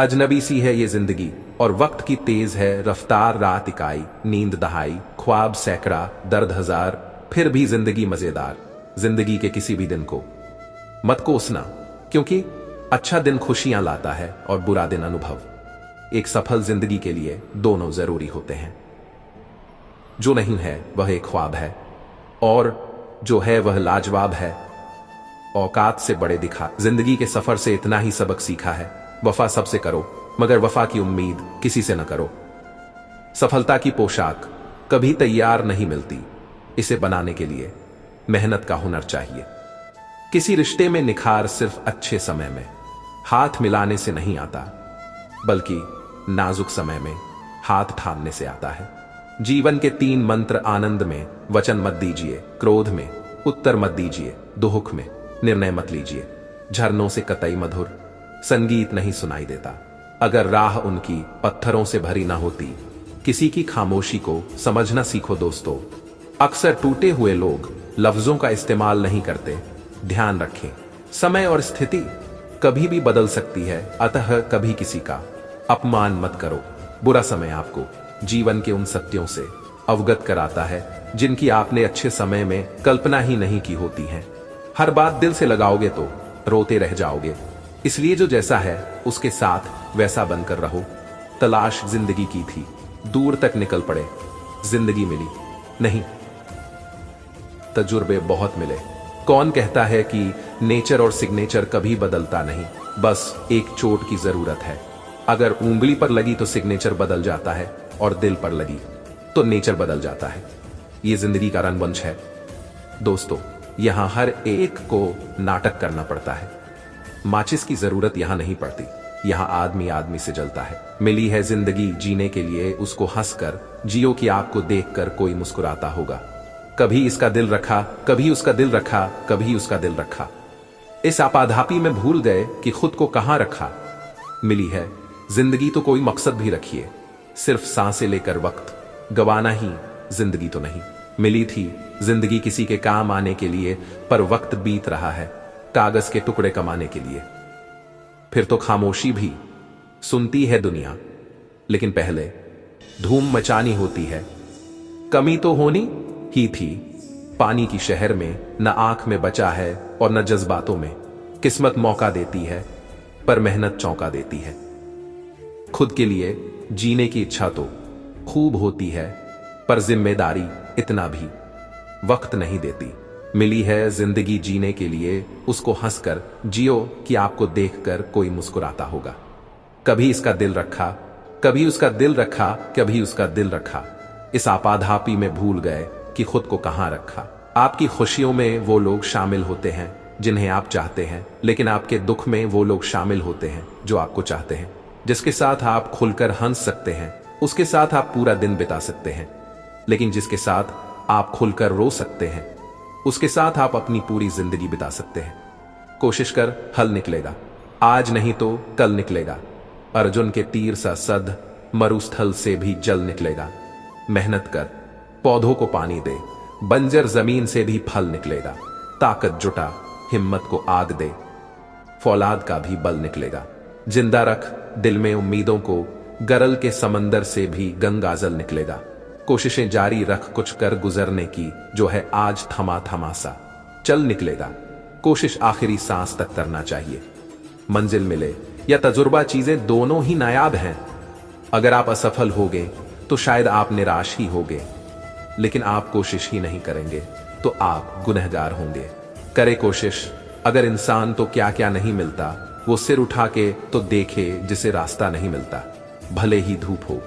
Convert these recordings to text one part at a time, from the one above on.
अजनबी सी है ये जिंदगी और वक्त की तेज है रफ्तार, रात इकाई, नींद दहाई, ख्वाब सैकड़ा, दर्द हजार, फिर भी जिंदगी मजेदार। जिंदगी के किसी भी दिन को मत कोसना, क्योंकि अच्छा दिन खुशियां लाता है और बुरा दिन अनुभव। एक सफल जिंदगी के लिए दोनों जरूरी होते हैं। जो नहीं है वह एक ख्वाब है, और जो है वह लाजवाब है। औकात से बड़े दिखा। जिंदगी के सफर से इतना ही सबक सीखा है, वफा सबसे करो मगर वफा की उम्मीद किसी से न करो। सफलता की पोशाक कभी तैयार नहीं मिलती, इसे बनाने के लिए मेहनत का हुनर चाहिए। किसी रिश्ते में निखार सिर्फ अच्छे समय में हाथ मिलाने से नहीं आता, बल्कि नाजुक समय में हाथ थामने से आता है। जीवन के 3 मंत्र आनंद में वचन मत दीजिए, क्रोध में उत्तर मत दीजिए, दुख में निर्णय मत लीजिए। झरनों से कतई मधुर संगीत नहीं सुनाई देता अगर राह उनकी पत्थरों से भरी ना होती। किसी की खामोशी को समझना सीखो दोस्तों। अक्सर टूटे हुए लोग लफ्जों का इस्तेमाल नहीं करते। ध्यान रखें, समय और स्थिति कभी भी बदल सकती है, अतः कभी किसी का अपमान मत करो। बुरा समय आपको जीवन के उन सत्यों से अवगत कराता है जिनकी आपने अच्छे समय में कल्पना ही नहीं की होती है। हर बात दिल से लगाओगे तो रोते रह जाओगे, इसलिए जो जैसा है उसके साथ वैसा बनकर रहो। तलाश जिंदगी की थी, दूर तक निकल पड़े, जिंदगी मिली नहीं, तजुर्बे बहुत मिले। कौन कहता है कि नेचर और सिग्नेचर कभी बदलता नहीं, बस एक चोट की जरूरत है। अगर उंगली पर लगी तो सिग्नेचर बदल जाता है, और दिल पर लगी तो नेचर बदल जाता है। यह जिंदगी का रंगमंच है दोस्तों, यहां हर एक को नाटक करना पड़ता है। माचिस की जरूरत यहां नहीं पड़ती, यहां आदमी आदमी से जलता है। मिली है जिंदगी जीने के लिए, उसको हंसकर जियो कि आपको देखकर कोई मुस्कुराता होगा। कभी इसका दिल रखा, कभी उसका दिल रखा, कभी उसका दिल रखा। इस आपाधापी में भूल गए कि खुद को कहां रखा। मिली है जिंदगी तो कोई मकसद भी रखिए, सिर्फ सांसें लेकर वक्त गवाना ही जिंदगी तो नहीं। मिली थी जिंदगी किसी के काम आने के लिए, पर वक्त बीत रहा है कागज के टुकड़े कमाने के लिए। फिर तो खामोशी भी सुनती है दुनिया, लेकिन पहले धूम मचानी होती है। कमी तो होनी ही थी पानी की शहर में, न आंख में बचा है और न जज्बातों में। किस्मत मौका देती है पर मेहनत चौंका देती है। खुद के लिए जीने की इच्छा तो खूब होती है, पर जिम्मेदारी इतना भी वक्त नहीं देती। मिली है जिंदगी जीने के लिए, उसको हंसकर जियो कि आपको देखकर कोई मुस्कुराता होगा। कभी इसका दिल रखा, कभी उसका दिल रखा, कभी उसका दिल रखा। इस आपाधापी में भूल गए कि खुद को कहां रखा। आपकी खुशियों में वो लोग शामिल होते हैं जिन्हें आप चाहते हैं, लेकिन आपके दुख में वो लोग शामिल होते हैं जो आपको चाहते हैं। जिसके साथ आप खुलकर हंस सकते हैं, उसके साथ आप पूरा दिन बिता सकते हैं, लेकिन जिसके साथ आप खुलकर रो सकते हैं, उसके साथ आप अपनी पूरी जिंदगी बिता सकते हैं। कोशिश कर, हल निकलेगा। आज नहीं तो कल निकलेगा। अर्जुन के तीर सा सद मरुस्थल से भी जल निकलेगा। मेहनत कर, पौधों को पानी दे, बंजर जमीन से भी फल निकलेगा। ताकत जुटा, हिम्मत को आग दे, फौलाद का भी बल निकलेगा। जिंदा रख दिल में उम्मीदों को, गरल के समंदर से भी गंगाजल निकलेगा। कोशिशें जारी रख कुछ कर गुजरने की, जो है आज थमा थमा सा चल निकलेगा। कोशिश आखिरी सांस तक करना चाहिए। मंजिल मिले या तजुर्बा, चीजें दोनों ही नायाब हैं। अगर आप असफल होगे तो शायद आप निराश ही होगे, लेकिन आप कोशिश ही नहीं करेंगे तो आप गुनहगार होंगे। करे कोशिश, अगर इंसान तो क्या क्या नहीं मिलता, वो सिर उठा के तो देखे जिसे रास्ता नहीं मिलता। भले ही धूप हो,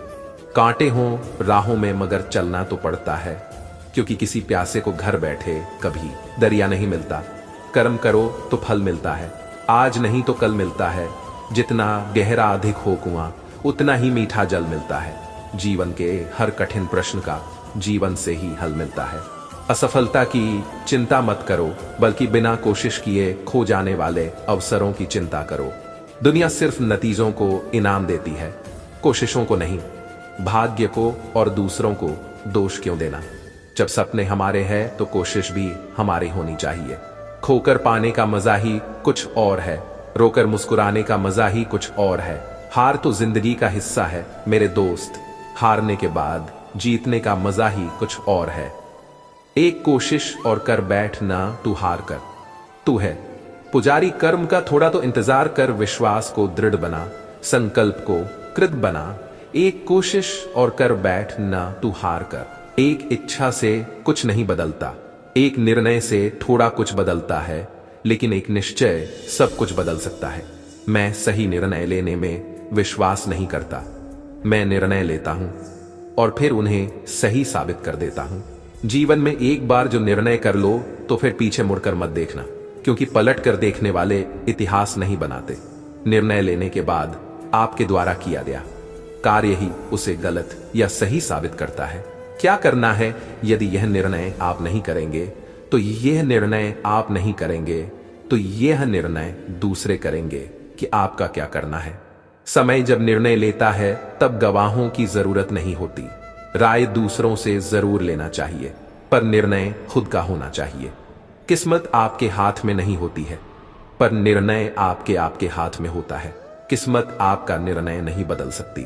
कांटे हों राहों में, मगर चलना तो पड़ता है, क्योंकि किसी प्यासे को घर बैठे कभी दरिया नहीं मिलता। कर्म करो तो फल मिलता है, आज नहीं तो कल मिलता है। जितना गहरा अधिक हो कुआं, उतना ही मीठा जल मिलता है। जीवन के हर कठिन प्रश्न का जीवन से ही हल मिलता है। असफलता की चिंता मत करो, बल्कि बिना कोशिश किए खो जाने वाले अवसरों की चिंता करो। दुनिया सिर्फ नतीजों को इनाम देती है, कोशिशों को नहीं। भाग्य को और दूसरों को दोष क्यों देना। जब सपने हमारे हैं तो कोशिश भी हमारी होनी चाहिए। खोकर पाने का मजा ही कुछ और है, रोकर मुस्कुराने का मजा ही कुछ और है। हार तो जिंदगी का हिस्सा है मेरे दोस्त। हारने के बाद जीतने का मजा ही कुछ और है। एक कोशिश और कर बैठ ना तू हार कर। तू है पुजारी कर्म का, थोड़ा तो इंतजार कर, विश्वास को दृढ़ बना, संकल्प को कृत बना। एक कोशिश और कर बैठ ना तू हार कर। एक इच्छा से कुछ नहीं बदलता, एक निर्णय से थोड़ा कुछ बदलता है, लेकिन एक निश्चय सब कुछ बदल सकता है। मैं सही निर्णय लेने में विश्वास नहीं करता, मैं निर्णय लेता हूं और फिर उन्हें सही साबित कर देता हूं। जीवन में एक बार जो निर्णय कर लो तो फिर पीछे मुड़कर मत देखना, क्योंकि पलट कर देखने वाले इतिहास नहीं बनाते। निर्णय लेने के बाद आपके द्वारा किया गया कार्य ही उसे गलत या सही साबित करता है। क्या करना है? यदि यह निर्णय आप नहीं करेंगे तो यह निर्णय आप नहीं करेंगे तो यह निर्णय दूसरे करेंगे कि आपका क्या करना है। समय जब निर्णय लेता है तब गवाहों की जरूरत नहीं होती। राय दूसरों से जरूर लेना चाहिए, पर निर्णय खुद का होना चाहिए। किस्मत आपके हाथ में नहीं होती है, पर निर्णय आपके हाथ में होता है। किस्मत आपका निर्णय नहीं बदल सकती,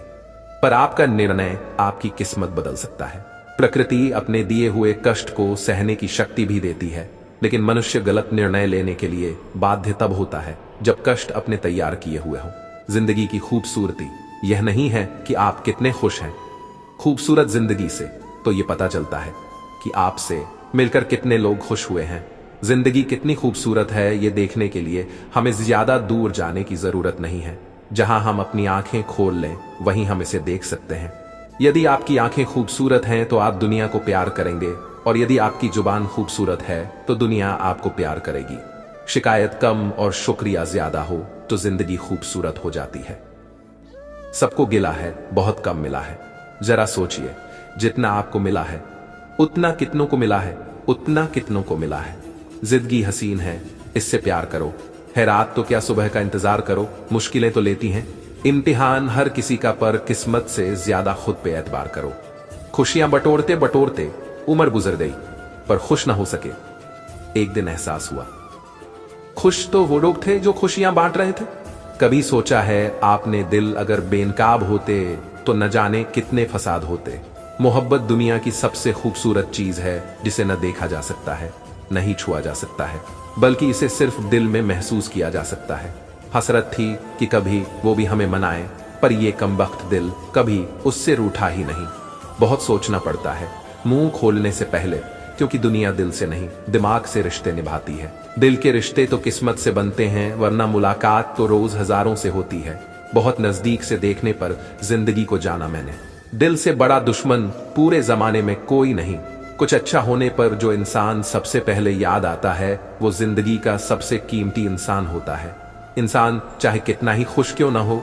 पर आपका निर्णय आपकी किस्मत बदल सकता है। प्रकृति अपने दिए हुए कष्ट को सहने की शक्ति भी देती है, लेकिन मनुष्य गलत निर्णय लेने के लिए बाध्य तब होता है जब कष्ट अपने तैयार किए हुए हो। जिंदगी की खूबसूरती यह नहीं है कि आप कितने खुश हैं। खूबसूरत जिंदगी से तो यह पता चलता है कि आपसे मिलकर कितने लोग खुश हुए हैं। जिंदगी कितनी खूबसूरत है ये देखने के लिए हमें ज्यादा दूर जाने की जरूरत नहीं है। जहां हम अपनी आंखें खोल लें वहीं हम इसे देख सकते हैं। यदि आपकी आंखें खूबसूरत हैं तो आप दुनिया को प्यार करेंगे, और यदि आपकी जुबान खूबसूरत है तो दुनिया आपको प्यार करेगी। शिकायत कम और शुक्रिया ज्यादा हो तो जिंदगी खूबसूरत हो जाती है। सबको गिला है, बहुत कम मिला है। जरा सोचिए, जितना आपको मिला है उतना कितनों को मिला है, उतना कितनों को मिला है। जिंदगी हसीन है, इससे प्यार करो। है रात तो क्या सुबह का इंतजार करो। मुश्किलें तो लेती हैं, इम्तिहान हर किसी का, पर किस्मत से ज्यादा खुद पे एतबार करो। खुशियां बटोरते बटोरते उम्र गुजर गई, पर खुश ना हो सके। एक दिन एहसास हुआ, खुश तो वो लोग थे जो खुशियां बांट रहे थे। कभी सोचा है आपने दिल अगर बेनकाब होते तो न जाने कितने फसाद होते। मोहब्बत दुनिया की सबसे खूबसूरत चीज है जिसे न देखा जा सकता है, नहीं छुआ जा सकता है, बल्कि इसे सिर्फ दिल में महसूस किया जा सकता है। हसरत थी कि कभी वो भी हमें मनाए, पर ये कमबख्त दिल कभी उससे रूठा ही नहीं। बहुत सोचना पड़ता है मुंह खोलने से पहले, क्योंकि दुनिया दिल से नहीं दिमाग से रिश्ते निभाती है। दिल के रिश्ते तो किस्मत से बनते हैं, वरना मुलाकात तो रोज हजारों से होती है। बहुत नजदीक से देखने पर जिंदगी को जाना मैंने। दिल से बड़ा दुश्मन पूरे जमाने में कोई नहीं। कुछ अच्छा होने पर जो इंसान सबसे पहले याद आता है वो जिंदगी का सबसे कीमती इंसान होता है। इंसान चाहे कितना ही खुश क्यों ना हो,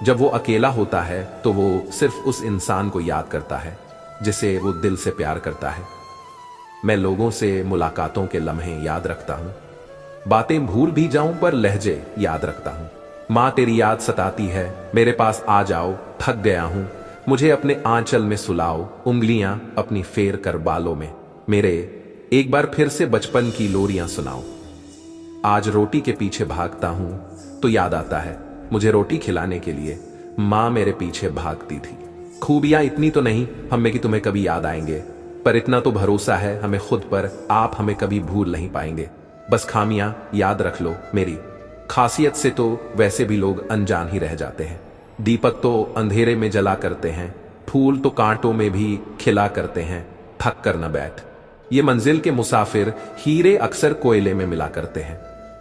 जब वो अकेला होता है तो वो सिर्फ उस इंसान को याद करता है जिसे वो दिल से प्यार करता है। मैं लोगों से मुलाकातों के लम्हे याद रखता हूँ, बातें भूल भी जाऊं पर लहजे याद रखता हूँ। माँ तेरी याद सताती है, मेरे पास आ जाओ, थक गया हूं, मुझे अपने आंचल में सुलाओ, उंगलियां अपनी फेर कर बालों में, मेरे एक बार फिर से बचपन की लोरियां सुनाओ। आज रोटी के पीछे भागता हूं तो याद आता है मुझे रोटी खिलाने के लिए माँ मेरे पीछे भागती थी। खूबियां इतनी तो नहीं हम में कि तुम्हें कभी याद आएंगे, पर इतना तो भरोसा है हमें खुद पर, आप हमें कभी भूल नहीं पाएंगे। बस खामियां याद रख लो मेरी खासियत से, तो वैसे भी लोग अनजान ही रह जाते हैं। दीपक तो अंधेरे में जला करते हैं, फूल तो कांटों में भी खिला करते हैं। थक कर न बैठ, ये मंजिल के मुसाफिर हीरे अक्सर कोयले में मिला करते हैं।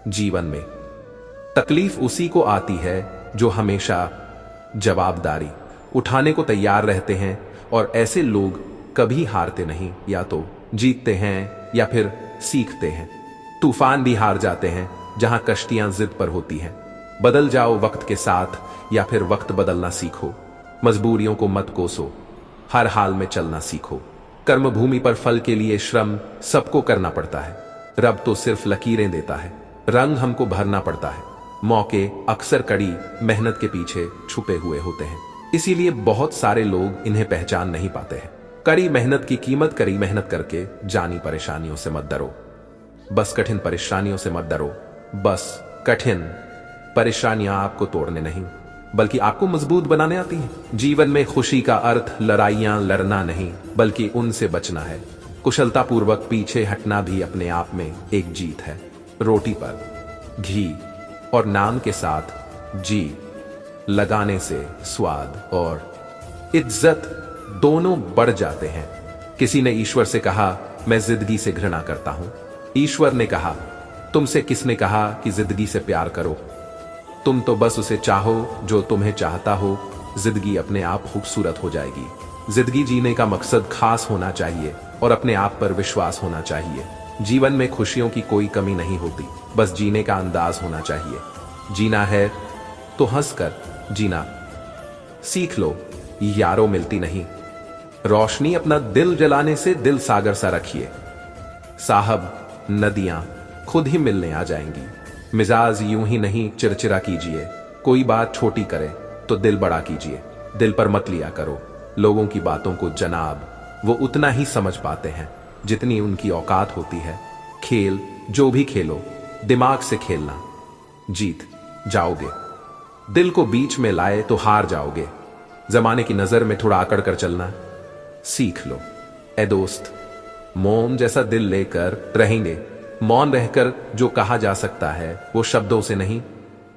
जीवन में तकलीफ उसी को आती है जो हमेशा जवाबदारी उठाने को तैयार रहते हैं, और ऐसे लोग कभी हारते नहीं, या तो जीतते हैं या फिर सीखते हैं। तूफान भी हार जाते हैं जहां कश्तियां जिद पर होती हैं। बदल जाओ वक्त के साथ या फिर वक्त बदलना सीखो। मजबूरियों को मत कोसो, हर हाल में चलना सीखो। कर्म भूमि पर फल के लिए श्रम सबको करना पड़ता है। रब तो सिर्फ लकीरें देता है, रंग हमको भरना पड़ता है। मौके अक्सर कड़ी मेहनत के पीछे छुपे हुए होते हैं, इसीलिए बहुत सारे लोग इन्हें पहचान नहीं पाते हैं। कड़ी मेहनत की कीमत कड़ी मेहनत करके जानी परेशानियों से मत डरो। बस कठिन परेशानियों से मत डरो, बस कठिन परेशानियां आपको तोड़ने नहीं बल्कि आपको मजबूत बनाने आती है। जीवन में खुशी का अर्थ लड़ाइयां लड़ना नहीं, बल्कि उनसे बचना है। कुशलतापूर्वक पीछे हटना भी अपने आप में एक जीत है। रोटी पर घी और नाम के साथ जी लगाने से स्वाद और इज्जत दोनों बढ़ जाते हैं। किसी ने ईश्वर से कहा, मैं जिंदगी से घृणा करता हूं। ईश्वर ने कहा, तुमसे किसने कहा कि जिंदगी से प्यार करो? तुम तो बस उसे चाहो जो तुम्हें चाहता हो। जिंदगी अपने आप खूबसूरत हो जाएगी। जिंदगी जीने का मकसद खास होना चाहिए और अपने आप पर विश्वास होना चाहिए। जीवन में खुशियों की कोई कमी नहीं होती, बस जीने का अंदाज होना चाहिए। जीना है तो हंसकर जीना सीख लो, यारों मिलती नहीं। रोशनी अपना दिल जलाने से दिल सागर सा रखिए। साहब, नदियां खुद ही मिलने आ जाएंगी। मिजाज यूं ही नहीं चिरचिरा कीजिए। कोई बात छोटी करे तो दिल बड़ा कीजिए। दिल पर मत लिया करो लोगों की बातों को जनाब। वो उतना ही समझ पाते हैं जितनी उनकी औकात होती है। खेल जो भी खेलो, दिमाग से खेलना, जीत जाओगे। दिल को बीच में लाए तो हार जाओगे। जमाने की नजर में थोड़ा आकड़ कर चलना सीख लो। ए दोस्त, मोम जैसा दिल लेकर रहेंगे। मौन रहकर जो कहा जा सकता है वो शब्दों से नहीं,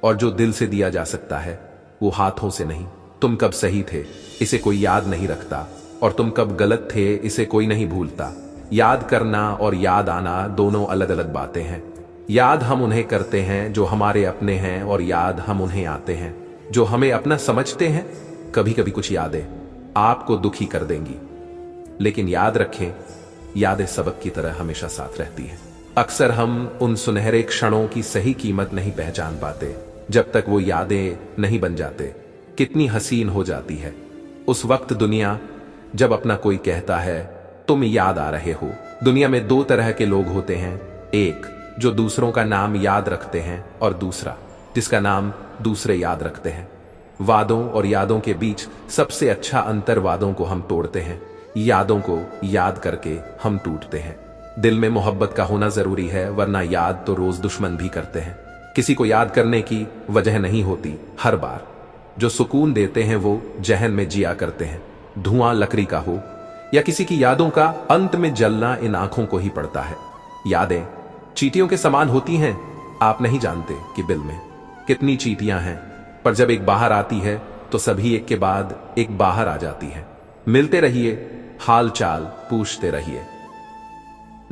और जो दिल से दिया जा सकता है वो हाथों से नहीं। तुम कब सही थे इसे कोई याद नहीं रखता, और तुम कब गलत थे इसे कोई नहीं भूलता। याद करना और याद आना दोनों अलग अलग बातें हैं। याद हम उन्हें करते हैं जो हमारे अपने हैं, और याद हम उन्हें आते हैं जो हमें अपना समझते हैं। कभी कभी कुछ यादें आपको दुखी कर देंगी, लेकिन याद रखें, यादें सबक की तरह हमेशा साथ रहती हैं। अक्सर हम उन सुनहरे क्षणों की सही कीमत नहीं पहचान पाते जब तक वो यादें नहीं बन जाते। कितनी हसीन हो जाती है उस वक्त दुनिया जब अपना कोई कहता है तुम याद आ रहे हो। दुनिया में दो तरह के लोग होते हैं, एक जो दूसरों का नाम याद रखते हैं, और दूसरा जिसका नाम दूसरे याद रखते हैं। वादों और यादों के बीच सबसे अच्छा अंतर वादों को हम तोड़ते हैं, यादों को याद करके हम टूटते हैं। दिल में मोहब्बत का होना जरूरी है, वरना याद तो रोज दुश्मन भी करते हैं। किसी को याद करने की वजह नहीं होती। हर बार जो सुकून देते हैं वो जहन में जिया करते हैं। धुआं लकड़ी का हो या किसी की यादों का, अंत में जलना इन आंखों को ही पड़ता है। यादें चींटियों के समान होती हैं। आप नहीं जानते कि बिल में कितनी चींटियां हैं, पर जब एक बाहर आती है तो सभी एक के बाद एक बाहर आ जाती है। मिलते रहिए, हाल चाल पूछते रहिए।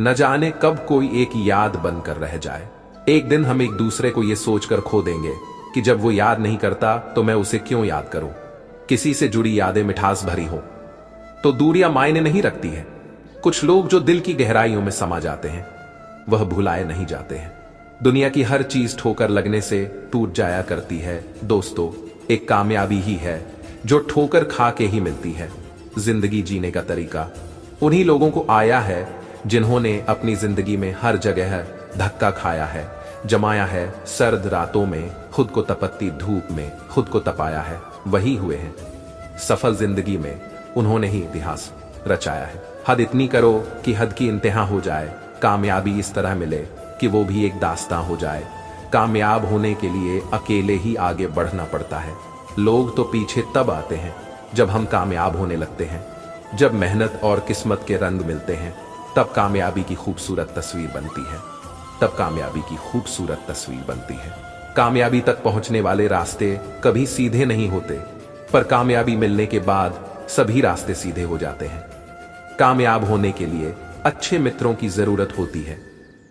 न जाने कब कोई एक याद बनकर रह जाए। एक दिन हम एक दूसरे को यह सोचकर खो देंगे कि जब वो याद नहीं करता तो मैं उसे क्यों याद करूं। किसी से जुड़ी यादें मिठास भरी हो तो दूरियां मायने नहीं रखती है। कुछ लोग जो दिल की गहराइयों में समा जाते हैं वह भुलाए नहीं जाते हैं। दुनिया की हर चीज ठोकर लगने से टूट जाया करती है। दोस्तों, एक कामयाबी ही है जो ठोकर खा के ही मिलती है। जिंदगी जीने का तरीका उन्हीं लोगों को आया है जिन्होंने अपनी जिंदगी में हर जगह धक्का खाया है, जमाया है सर्द रातों में, खुद को तपती धूप में खुद को तपाया है। वही हुए हैं सफल। जिंदगी में उन्होंने ही इतिहास रचाया है। हद इतनी करो कि हद की इंतहा हो जाए। कामयाबी इस तरह मिले कि वो भी एक दास्तां हो जाए। कामयाब होने के लिए अकेले ही आगे बढ़ना पड़ता है। लोग तो पीछे तब आते हैं जब हम कामयाब होने लगते हैं। जब मेहनत और किस्मत के रंग मिलते हैं तब कामयाबी की खूबसूरत तस्वीर बनती है। तब कामयाबी की खूबसूरत तस्वीर बनती है। कामयाबी तक पहुंचने वाले रास्ते कभी सीधे नहीं होते, पर कामयाबी मिलने के बाद सभी रास्ते सीधे हो जाते हैं। कामयाब होने के लिए अच्छे मित्रों की जरूरत होती है,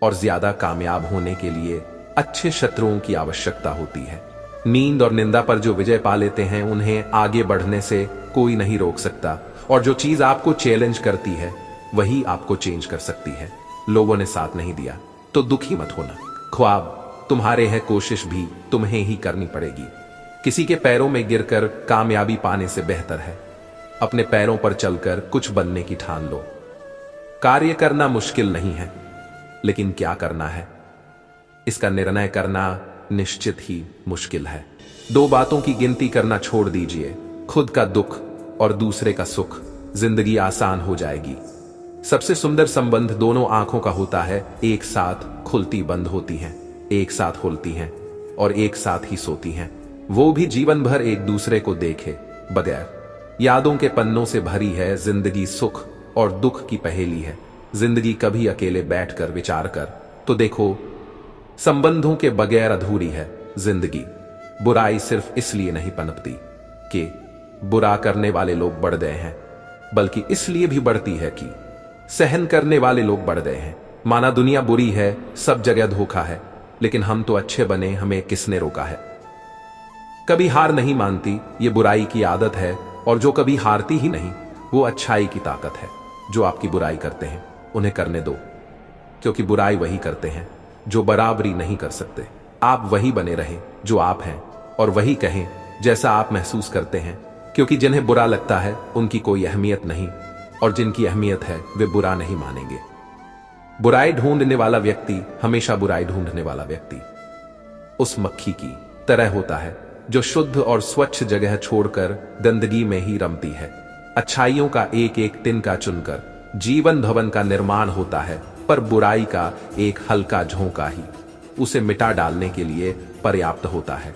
और ज्यादा कामयाब होने के लिए अच्छे शत्रुओं की आवश्यकता होती है। नींद और निंदा पर जो विजय पा लेते हैं उन्हें आगे बढ़ने से कोई नहीं रोक सकता, और जो चीज आपको चैलेंज करती है वही आपको चेंज कर सकती है। लोगों ने साथ नहीं दिया तो दुखी मत होना। ख्वाब तुम्हारे हैं, कोशिश भी तुम्हें ही करनी पड़ेगी। किसी के पैरों में गिरकर कामयाबी पाने से बेहतर है अपने पैरों पर चलकर कुछ बनने की ठान लो। कार्य करना मुश्किल नहीं है, लेकिन क्या करना है इसका निर्णय करना निश्चित ही मुश्किल है। दो बातों की गिनती करना छोड़ दीजिए, खुद का दुख और दूसरे का सुख। जिंदगी आसान हो जाएगी। सबसे सुंदर संबंध दोनों आंखों का होता है। एक साथ खुलती बंद होती हैं, एक साथ खुलती हैं और एक साथ ही सोती हैं। वो भी जीवन भर एक दूसरे को देखे बगैर। यादों के पन्नों से भरी है जिंदगी, सुख और दुख की पहेली है जिंदगी। कभी अकेले बैठकर विचार कर तो देखो, संबंधों के बगैर अधूरी है जिंदगी। बुराई सिर्फ इसलिए नहीं पनपती कि बुरा करने वाले लोग बढ़ गए हैं, बल्कि इसलिए भी बढ़ती है कि सहन करने वाले लोग बढ़ गए हैं। माना दुनिया बुरी है, सब जगह धोखा है, लेकिन हम तो अच्छे बने, हमें किसने रोका है। कभी हार नहीं मानती, ये बुराई की आदत है, और जो कभी हारती ही नहीं, वो अच्छाई की ताकत है। जो आपकी बुराई करते हैं उन्हें करने दो, क्योंकि बुराई वही करते हैं जो बराबरी नहीं कर सकते। आप वही बने रहें जो आप हैं, और वही कहें जैसा आप महसूस करते हैं, क्योंकि जिन्हें बुरा लगता है उनकी कोई अहमियत नहीं, और जिनकी अहमियत है वे बुरा नहीं मानेंगे। बुराई ढूंढने वाला व्यक्ति हमेशा बुराई ढूंढने वाला व्यक्ति उस मक्खी की तरह होता है जो शुद्ध और स्वच्छ जगह छोड़कर गंदगी में ही रमती है। अच्छाइयों का एक एक तिनका चुनकर जीवन भवन का निर्माण होता है, पर बुराई का एक हल्का झोंका ही उसे मिटा डालने के लिए पर्याप्त होता है।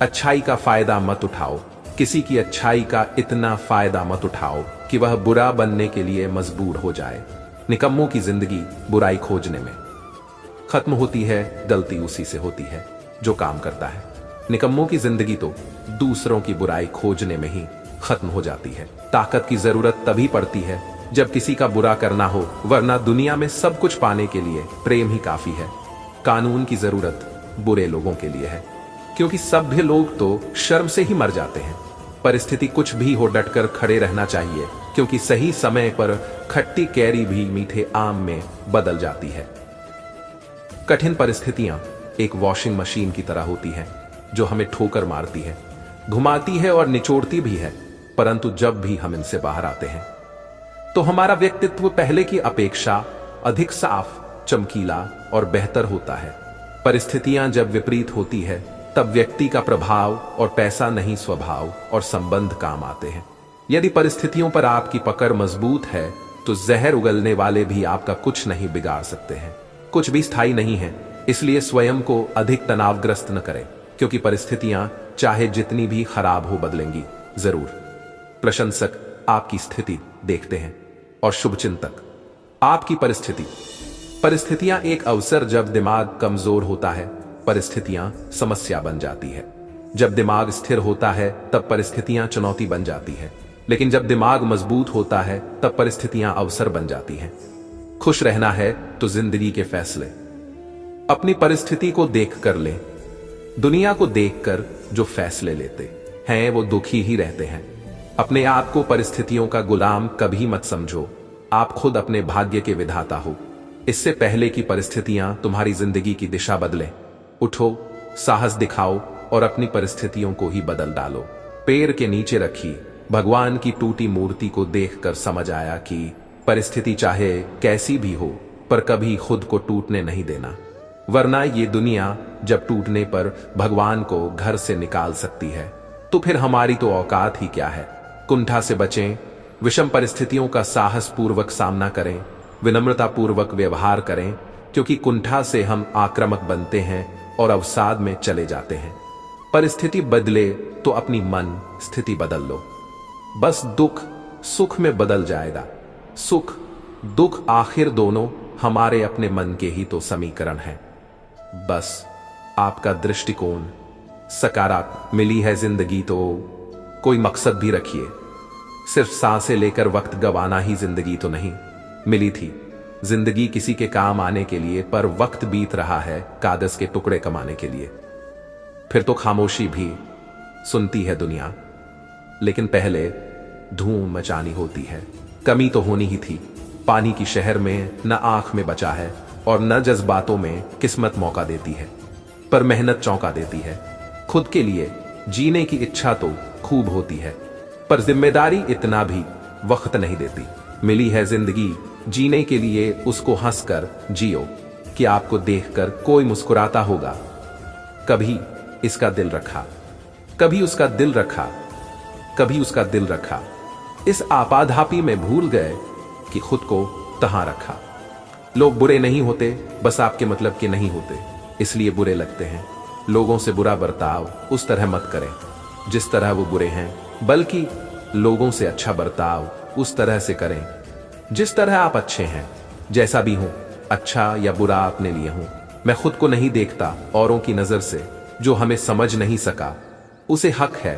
अच्छाई का फायदा मत उठाओ, किसी की अच्छाई का इतना फायदा मत उठाओ कि वह बुरा बनने के लिए मजबूर हो जाए। निकम्मों की जिंदगी बुराई खोजने में खत्म होती है, गलती उसी से होती है जो काम करता है। निकम्मों की जिंदगी तो दूसरों की बुराई खोजने में ही खत्म हो जाती है। ताकत की जरूरत तभी पड़ती है जब किसी का बुरा करना हो, वरना दुनिया में सब कुछ पाने के लिए प्रेम ही काफी है। कानून की जरूरत बुरे लोगों के लिए है, क्योंकि सभ्य लोग तो शर्म से ही मर जाते हैं। परिस्थिति कुछ भी हो, डटकर खड़े रहना चाहिए, क्योंकि सही समय पर खट्टी कैरी भी मीठे आम में बदल जाती है। कठिन परिस्थितियां एक वॉशिंग मशीन की तरह होती हैं, जो हमें ठोकर मारती है, घुमाती है और निचोड़ती भी है, परंतु जब भी हम इनसे बाहर आते हैं तो हमारा व्यक्तित्व पहले की अपेक्षा अधिक साफ, चमकीला और बेहतर होता है। परिस्थितियां जब विपरीत होती है तब व्यक्ति का प्रभाव और पैसा नहीं, स्वभाव और संबंध काम आते हैं। यदि परिस्थितियों पर आपकी पकड़ मजबूत है तो जहर उगलने वाले भी आपका कुछ नहीं बिगाड़ सकते हैं। कुछ भी स्थायी नहीं है, इसलिए स्वयं को अधिक तनावग्रस्त न करें, क्योंकि परिस्थितियां चाहे जितनी भी खराब हो बदलेंगी जरूर। प्रशंसक आपकी स्थिति देखते हैं और शुभचिंतक आपकी परिस्थिति। परिस्थितियां एक अवसर, जब दिमाग कमजोर होता है परिस्थितियां समस्या बन जाती है। जब दिमाग स्थिर होता है तब परिस्थितियां चुनौती बन जाती है, लेकिन जब दिमाग मजबूत होता है तब परिस्थितियां अवसर बन जाती हैं। खुश रहना है तो जिंदगी के फैसले अपनी परिस्थिति को देख कर लें। दुनिया को देखकर जो फैसले लेते हैं वो दुखी ही रहते हैं। अपने आप को परिस्थितियों का गुलाम कभी मत समझो, आप खुद अपने भाग्य के विधाता हो। इससे पहले कि परिस्थितियां तुम्हारी जिंदगी की दिशा बदलें, उठो, साहस दिखाओ और अपनी परिस्थितियों को ही बदल डालो। पैर के नीचे रखी भगवान की टूटी मूर्ति को देखकर समझ आया कि परिस्थिति चाहे कैसी भी हो, पर कभी खुद को टूटने नहीं देना, वरना ये दुनिया जब टूटने पर भगवान को घर से निकाल सकती है तो फिर हमारी तो औकात ही क्या है। कुंठा से बचें, विषम परिस्थितियों का साहस पूर्वक सामना करें, विनम्रता पूर्वक व्यवहार करें, क्योंकि कुंठा से हम आक्रामक बनते हैं और अवसाद में चले जाते हैं। परिस्थिति बदले तो अपनी मन स्थिति बदल लो, बस दुख सुख में बदल जाएगा। सुख दुख आखिर दोनों हमारे अपने मन के ही तो समीकरण हैं। बस आपका दृष्टिकोण सकारात्मक। मिली है जिंदगी तो कोई मकसद भी रखिए, सिर्फ सांसें लेकर वक्त गंवाना ही जिंदगी तो नहीं। मिली थी जिंदगी किसी के काम आने के लिए, पर वक्त बीत रहा है कागज के टुकड़े कमाने के लिए। फिर तो खामोशी भी सुनती है दुनिया, लेकिन पहले धूम मचानी होती है। कमी तो होनी ही थी, पानी की शहर में न आंख में बचा है और न जज्बातों में किस्मत मौका देती है, पर मेहनत चौंका देती है। खुद के लिए जीने की इच्छा तो खूब होती है, पर जिम्मेदारी इतना भी वक्त नहीं देती। मिली है जिंदगी जीने के लिए, उसको हंसकर जियो कि आपको देखकर कोई मुस्कुराता होगा। कभी इसका दिल रखा, कभी उसका दिल रखा, कभी उसका दिल रखा। इस आपाधापी में भूल गए कि खुद को तहां रखा। लोग बुरे नहीं होते, बस आपके मतलब के नहीं होते, इसलिए बुरे लगते हैं। लोगों से बुरा बर्ताव उस तरह मत करें जिस तरह वो बुरे हैं, बल्कि लोगों से अच्छा बर्ताव उस तरह से करें जिस तरह आप अच्छे हैं। जैसा भी हूं, अच्छा या बुरा अपने लिए हूं। मैं खुद को नहीं देखता औरों की नजर से। जो हमें समझ नहीं सका उसे हक है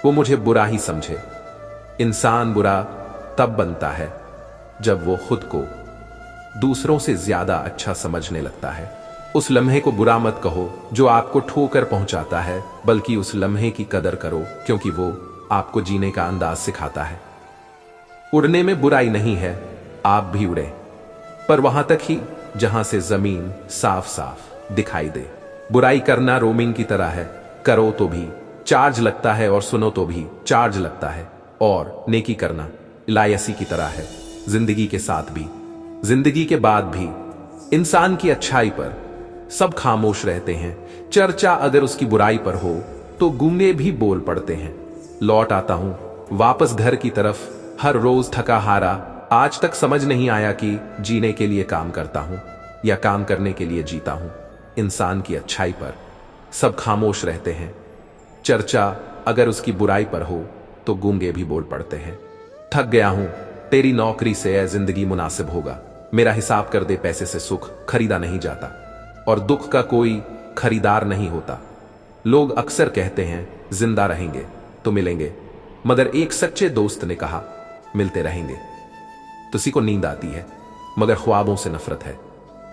वो मुझे बुरा ही समझे। इंसान बुरा तब बनता है जब वो खुद को दूसरों से ज्यादा अच्छा समझने लगता है। उस लम्हे को बुरा मत कहो जो आपको ठोकर पहुंचाता है, बल्कि उस लम्हे की कदर करो क्योंकि वो आपको जीने का अंदाज सिखाता है। उड़ने में बुराई नहीं है, आप भी उड़े, पर वहां तक ही जहां से जमीन साफ साफ दिखाई दे। बुराई करना रोमिंग की तरह है, करो तो भी चार्ज लगता है और सुनो तो भी चार्ज लगता है। और नेकी करना इलायसी की तरह है, जिंदगी के साथ भी जिंदगी के बाद भी। इंसान की अच्छाई पर सब खामोश रहते हैं, चर्चा अगर उसकी बुराई पर हो तो गूंगे भी बोल पड़ते हैं। लौट आता हूं वापस घर की तरफ, हर रोज थका हारा। आज तक समझ नहीं आया कि जीने के लिए काम करता हूं या काम करने के लिए जीता हूं। इंसान की अच्छाई पर सब खामोश रहते हैं, चर्चा अगर उसकी बुराई पर हो तो गूंगे भी बोल पड़ते हैं। थक गया हूं तेरी नौकरी से, ऐ जिंदगी मुनासिब होगा। मेरा हिसाब कर दे, पैसे से सुख खरीदा नहीं जाता और दुख का कोई खरीदार नहीं होता। लोग अक्सर कहते हैं जिंदा रहेंगे तो मिलेंगे, मगर एक सच्चे दोस्त ने कहा मिलते रहेंगे। किसी को नींद आती है मगर ख्वाबों से नफरत है,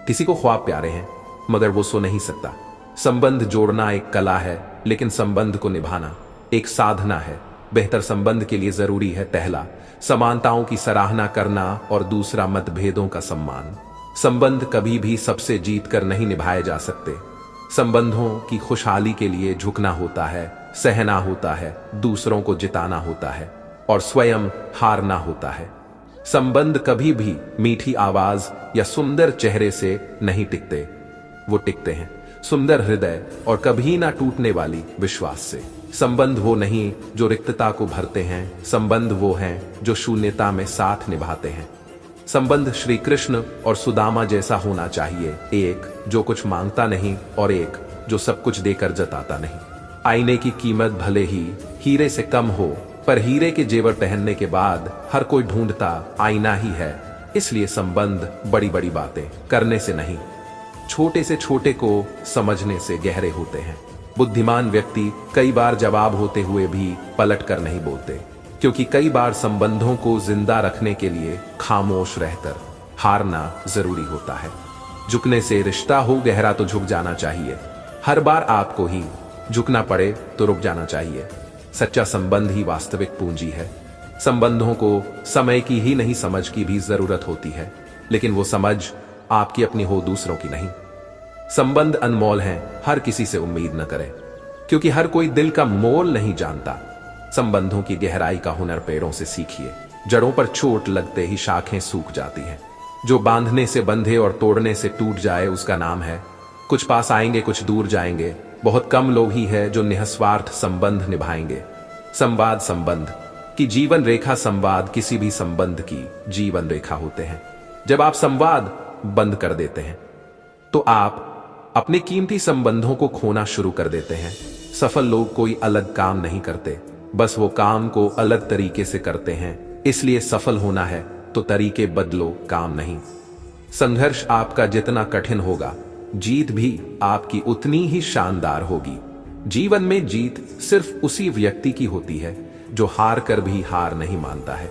किसी को ख्वाब प्यारे हैं मगर वो सो नहीं सकता। संबंध जोड़ना एक कला है, लेकिन संबंध को निभाना एक साधना है। बेहतर संबंध के लिए जरूरी है पहला समानताओं की सराहना करना और दूसरा मतभेदों का सम्मान। संबंध कभी भी सबसे जीत कर नहीं निभाए जा सकते। संबंधों की खुशहाली के लिए झुकना होता है, सहना होता है, दूसरों को जिताना होता है और स्वयं हारना होता है। संबंध कभी भी मीठी आवाज या सुंदर चेहरे से नहीं टिकते, वो टिकते हैं सुंदर हृदय और कभी ना टूटने वाली विश्वास से। संबंध वो नहीं जो रिक्तता को भरते हैं, संबंध वो हैं जो शून्यता में साथ निभाते हैं। संबंध श्री कृष्ण और सुदामा जैसा होना चाहिए, एक जो कुछ मांगता नहीं और एक जो सब कुछ देकर जताता नहीं। आईने की कीमत भले ही हीरे से कम हो, पर हीरे के जेवर पहनने के बाद हर कोई ढूंढता आईना ही है। इसलिए संबंध बड़ी बड़ी बातें करने से नहीं, छोटे से छोटे को समझने से गहरे होते हैं। बुद्धिमान व्यक्ति कई बार जवाब होते हुए भी पलट कर नहीं बोलते, क्योंकि कई बार संबंधों को जिंदा रखने के लिए खामोश रहकर हारना जरूरी होता है। झुकने से रिश्ता हो गहरा तो झुक जाना चाहिए। हर बार आपको ही झुकना पड़े तो रुक जाना चाहिए। सच्चा संबंध ही वास्तविक पूंजी है। संबंधों को समय की ही नहीं समझ की भी जरूरत होती है, लेकिन वो समझ आपकी अपनी हो, दूसरों की नहीं। संबंध अनमोल हैं, हर किसी से उम्मीद न करें, क्योंकि हर कोई दिल का मोल नहीं जानता। संबंधों की गहराई का हुनर पेड़ों से सीखिए। जड़ों पर चोट लगते ही शाखें सूख जाती हैं। जो बांधने से बंधे और तोड़ने से टूट जाए उसका नाम है कुछ पास आएंगे कुछ दूर जाएंगे। बहुत कम लोग ही है जो निस्वार्थ संबंध निभाएंगे। संवाद संबंध की जीवन रेखा, संवाद किसी भी संबंध की जीवन रेखा होते हैं। जब आप संवाद बंद कर देते हैं तो आप अपने कीमती संबंधों को खोना शुरू कर देते हैं। सफल लोग कोई अलग काम नहीं करते, बस वो काम को अलग तरीके से करते हैं। इसलिए सफल होना है तो तरीके बदलो, काम नहीं। संघर्ष आपका जितना कठिन होगा, जीत भी आपकी उतनी ही शानदार होगी। जीवन में जीत सिर्फ उसी व्यक्ति की होती है जो हार कर भी हार नहीं मानता है।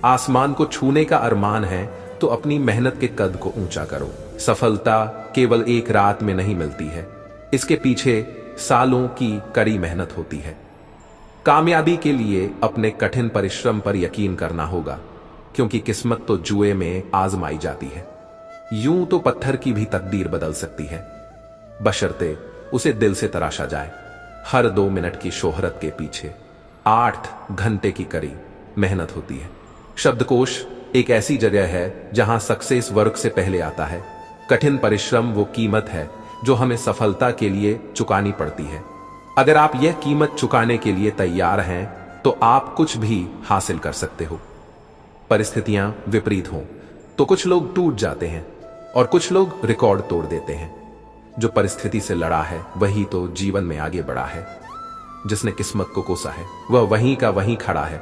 आसमान को छूने का अरमान है तो अपनी मेहनत के कद को ऊंचा करो। सफलता केवल एक रात में नहीं मिलती है, इसके पीछे सालों की कड़ी मेहनत होती है। कामयाबी के लिए अपने कठिन परिश्रम पर यकीन करना होगा, क्योंकि किस्मत तो जुए में आजमाई जाती है। यूं तो पत्थर की भी तकदीर बदल सकती है, बशर्ते उसे दिल से तराशा जाए। हर 2 मिनट की शोहरत के पीछे 8 घंटे की कड़ी मेहनत होती है। शब्दकोश एक ऐसी जगह है जहां सक्सेस वर्क से पहले आता है। कठिन परिश्रम वो कीमत है जो हमें सफलता के लिए चुकानी पड़ती है। अगर आप यह कीमत चुकाने के लिए तैयार हैं तो आप कुछ भी हासिल कर सकते हो। परिस्थितियां विपरीत हों तो कुछ लोग टूट जाते हैं और कुछ लोग रिकॉर्ड तोड़ देते हैं। जो परिस्थिति से लड़ा है वही तो जीवन में आगे बढ़ा है। जिसने किस्मत को कोसा है वह वहीं का वहीं खड़ा है।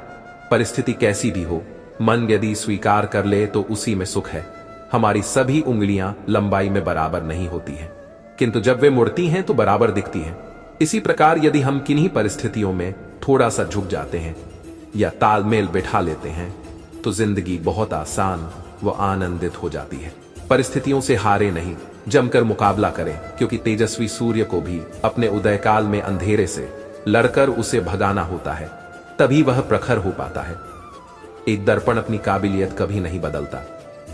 परिस्थिति कैसी भी हो, मन यदि स्वीकार कर ले तो उसी में सुख है। हमारी सभी उंगलियां लंबाई में बराबर नहीं होती हैं, किंतु जब वे मुड़ती हैं तो बराबर दिखती हैं। इसी प्रकार यदि हम किन्हीं परिस्थितियों में थोड़ा सा झुक जाते हैं या तालमेल बिठा लेते हैं तो जिंदगी बहुत आसान व आनंदित हो जाती है। परिस्थितियों से हारे नहीं, जमकर मुकाबला करें, क्योंकि तेजस्वी सूर्य को भी अपने उदय काल में अंधेरे से लड़कर उसे भगाना होता है, तभी वह प्रखर हो पाता है। एक दर्पण अपनी काबिलियत कभी नहीं बदलता,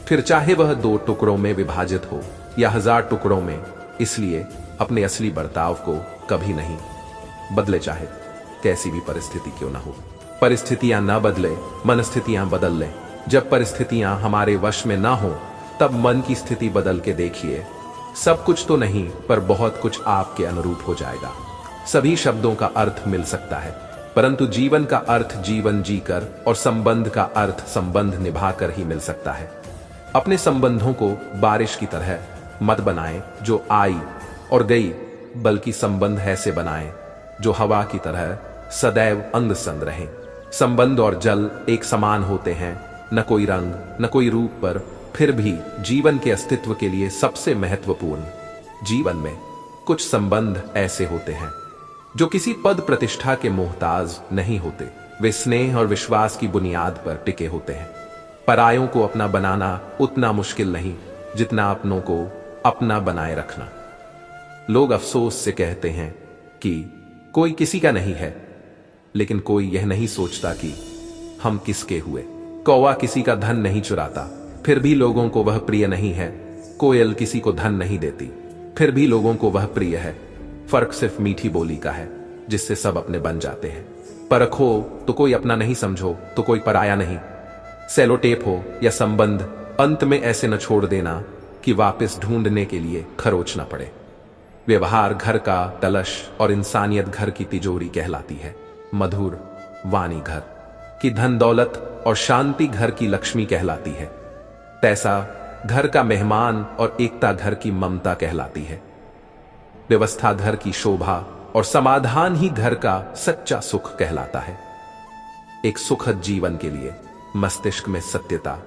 फिर चाहे वह 2 टुकड़ों में विभाजित हो या 1000 टुकड़ों में। इसलिए अपने असली बर्ताव को कभी नहीं बदले, चाहे कैसी भी परिस्थिति क्यों ना हो। परिस्थितियां ना बदले, मनस्थितियां बदल लें। जब परिस्थितियां हमारे वश में ना हो तब मन की स्थिति बदल के देखिए। सब कुछ तो नहीं पर बहुत कुछ आपके अनुरूप हो जाएगा। सभी शब्दों का अर्थ मिल सकता है, परंतु जीवन का अर्थ जीवन जीकर और संबंध का अर्थ संबंध निभाकर ही मिल सकता है। अपने संबंधों को बारिश की तरह मत बनाएं जो आई और गई, बल्कि संबंध ऐसे बनाएं जो हवा की तरह सदैव अंग संग रहें। संबंध और जल एक समान होते हैं, न कोई रंग न कोई रूप, पर फिर भी जीवन के अस्तित्व के लिए सबसे महत्वपूर्ण। जीवन में कुछ संबंध ऐसे होते हैं जो किसी पद प्रतिष्ठा के मोहताज नहीं होते। वे स्नेह और विश्वास की बुनियाद पर टिके होते हैं। परायों को अपना बनाना उतना मुश्किल नहीं जितना अपनों को अपना बनाए रखना। लोग अफसोस से कहते हैं कि कोई किसी का नहीं है, लेकिन कोई यह नहीं सोचता कि हम किसके हुए। कौवा किसी का धन नहीं चुराता, फिर भी लोगों को वह प्रिय नहीं है। कोयल किसी को धन नहीं देती, फिर भी लोगों को वह प्रिय है। फर्क सिर्फ मीठी बोली का है, जिससे सब अपने बन जाते हैं। परखो तो कोई अपना नहीं, समझो तो कोई पराया नहीं। सेलोटेप हो या संबंध, अंत में ऐसे न छोड़ देना कि वापस ढूंढने के लिए खरोचना पड़े। व्यवहार घर का तलश और इंसानियत घर की तिजोरी कहलाती है। मधुर वाणी घर की धन दौलत और शांति घर की लक्ष्मी कहलाती है। तैसा घर का मेहमान और एकता घर की ममता कहलाती है। व्यवस्था घर की शोभा और समाधान ही घर का सच्चा सुख कहलाता है। एक सुखद जीवन के लिए मस्तिष्क में सत्यता,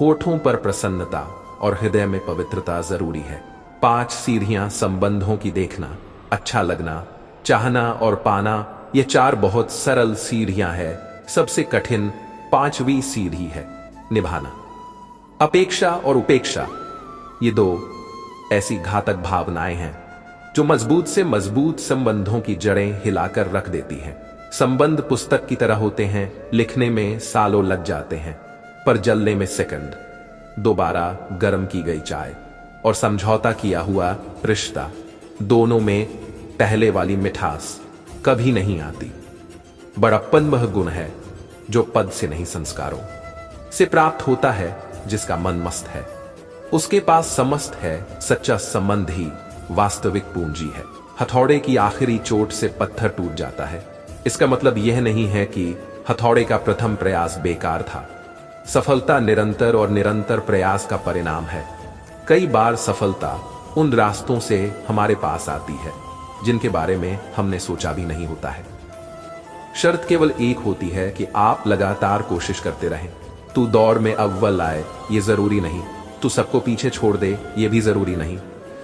होठों पर प्रसन्नता और हृदय में पवित्रता जरूरी है। 5 सीढ़ियां संबंधों की देखना, अच्छा लगना, चाहना और पाना, ये 4 बहुत सरल सीढ़ियां हैं। सबसे कठिन 5वीं सीढ़ी है निभाना। अपेक्षा और उपेक्षा, ये 2 ऐसी घातक भावनाएं हैं जो मजबूत से मजबूत संबंधों की जड़ें हिलाकर रख देती हैं। संबंध पुस्तक की तरह होते हैं, लिखने में सालों लग जाते हैं पर जलने में सेकंड। दोबारा गर्म की गई चाय और समझौता किया हुआ रिश्ता, दोनों में पहले वाली मिठास कभी नहीं आती। बड़प्पन वह गुण है जो पद से नहीं संस्कारों से प्राप्त होता है। जिसका मन मस्त है उसके पास समस्त है। सच्चा संबंध ही वास्तविक पूंजी है। हथौड़े की आखिरी चोट से पत्थर टूट जाता है। इसका मतलब यह नहीं है कि हथौड़े का प्रथम प्रयास बेकार था। सफलता निरंतर और निरंतर प्रयास का परिणाम है। कई बार सफलता उन रास्तों से हमारे पास आती है जिनके बारे में हमने सोचा भी नहीं होता है। शर्त केवल एक होती है कि आप लगातार कोशिश करते रहें। तू दौड़ में अव्वल आए ये जरूरी नहीं, तू सबको पीछे छोड़ दे ये भी जरूरी नहीं।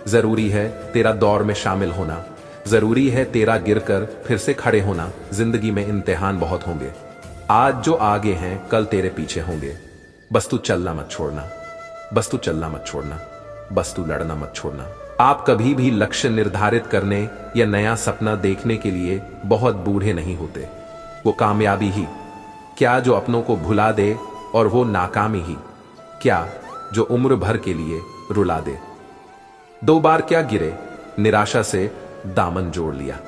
जरूरी है तेरा दौड़ में शामिल होना, जरूरी है तेरा गिरकर फिर से खड़े होना। जिंदगी में इम्तिहान बहुत होंगे, आज जो आगे हैं कल तेरे पीछे होंगे। बस तू चलना मत छोड़ना, बस तू चलना मत छोड़ना, बस तू लड़ना मत छोड़ना। आप कभी भी लक्ष्य निर्धारित करने या नया सपना देखने के लिए बहुत बूढ़े नहीं होते। वो कामयाबी ही क्या जो अपनों को भुला दे, और वो नाकामी ही क्या जो उम्र भर के लिए रुला दे। 2 बार क्या गिरे, निराशा से दामन जोड़ लिया।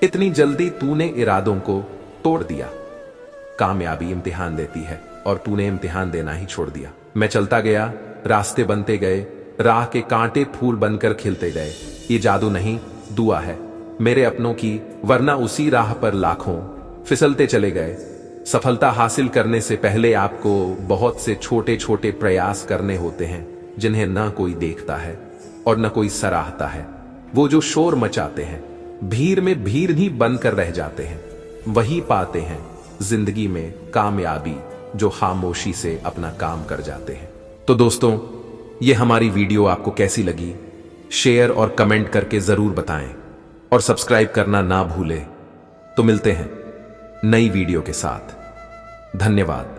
इतनी जल्दी तूने इरादों को तोड़ दिया। कामयाबी इम्तिहान देती है और तूने इम्तिहान देना ही छोड़ दिया। मैं चलता गया, रास्ते बनते गए, राह के कांटे फूल बनकर खिलते गए। ये जादू नहीं दुआ है मेरे अपनों की, वरना उसी राह पर लाखों फिसलते चले गए। सफलता हासिल करने से पहले आपको बहुत से छोटे छोटे प्रयास करने होते हैं जिन्हें न कोई देखता है और न कोई सराहता है। वो जो शोर मचाते हैं, भीड़ में भीड़ ही बनकर रह जाते हैं, वही पाते हैं जिंदगी में कामयाबी, जो खामोशी से अपना काम कर जाते हैं। तो दोस्तों, ये हमारी वीडियो आपको कैसी लगी, शेयर और कमेंट करके जरूर बताएं और सब्सक्राइब करना ना भूलें। तो मिलते हैं नई वीडियो के साथ। धन्यवाद।